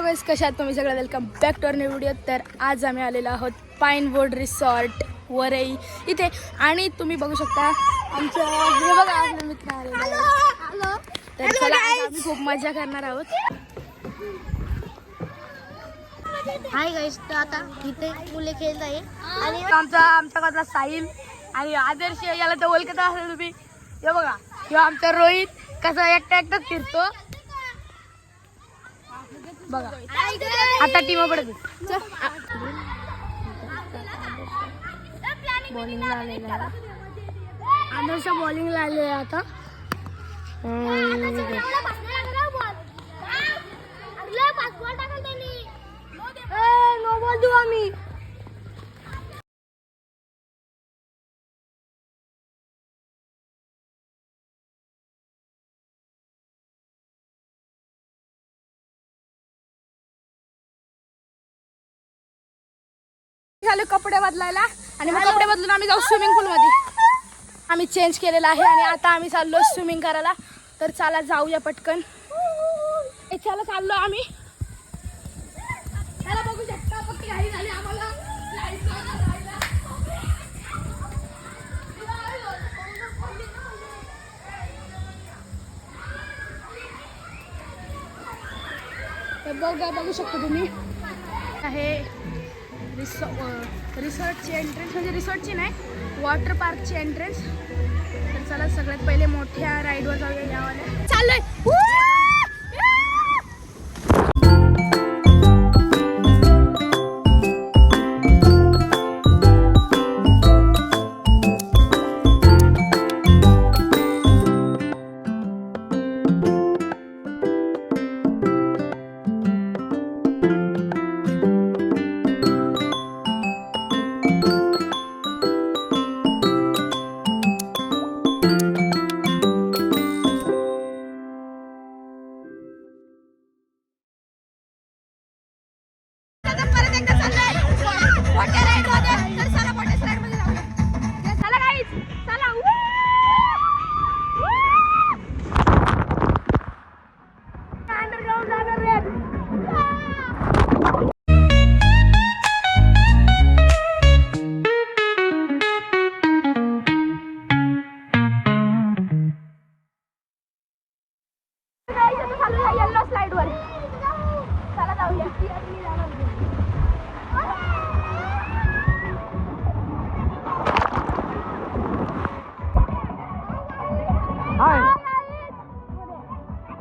Guys, कशा आहात तुम्ही सगळे? Welcome back to our new video. तर आज आम्ही आलेलो आहोत पाईन वुड रिसॉर्ट वरई इथे. आणि तुम्ही बघू शकता आमच्या हे बघा आपले मित्र आलेले आहेत. तर चला आज आम्ही खूप मजा करणार आहोत. हाय गाइस, तर आता इथे मुले खेळत आहे आणि आमचा कसला साहिल आणि आदर्श याला तर ओळखत असेल तुम्ही. हे बघा, किंवा आमचा रोहित कसा एकटा एकटाच फिरतो बघा. आता टीम पडत बॉलिंगला आलेला आहे. आदर्श बॉलिंगला आलेला आता. नो बॉल देऊ आम्ही. झाले कपडे बदलायला आणि मग कपडे बदलून आम्ही जाऊ स्विमिंग पूल मध्ये. आम्ही चेंज केलेला आहे आणि आता आम्ही चाललो स्विमिंग करायला. तर चला जाऊया पटकन. चला चाललो आम्ही. चला बघू शकता पक्की घाई झाली आम्हाला. बघू शकता तुम्ही आहे रिसॉर्टची एंट्रन्स, म्हणजे रिसॉर्टची नाही, वॉटर पार्कची एंट्रन्स. तर चला सगळ्यात पहिले मोठ्या राईडवर जाऊया. यावाल्या चाललोय. येल्लो स्लाइड वर चला जाऊया. Hi.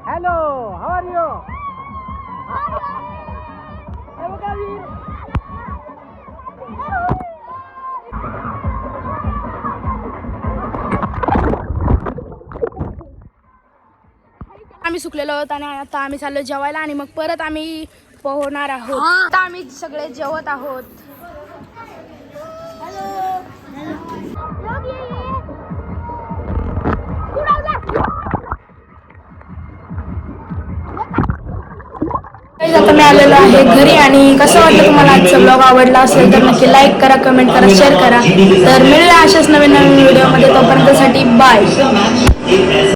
Hello. How are you? आम्ही सुकलेलो आहोत आणि आता आम्ही चाललो जेवायला आणि मग परत आम्ही पोहणार आहोत. आता आम्ही सगळे जेवत आहोत. आता मी आलेलो आहे घरी. आणि कसं वाटलं तुम्हाला आजचा ब्लॉग? आवडला असेल तर नक्की लाईक करा, कमेंट करा, शेअर करा. तर मिळूया अशाच नवीन नवीन व्हिडिओमध्ये. तोपर्यंतसाठी बाय.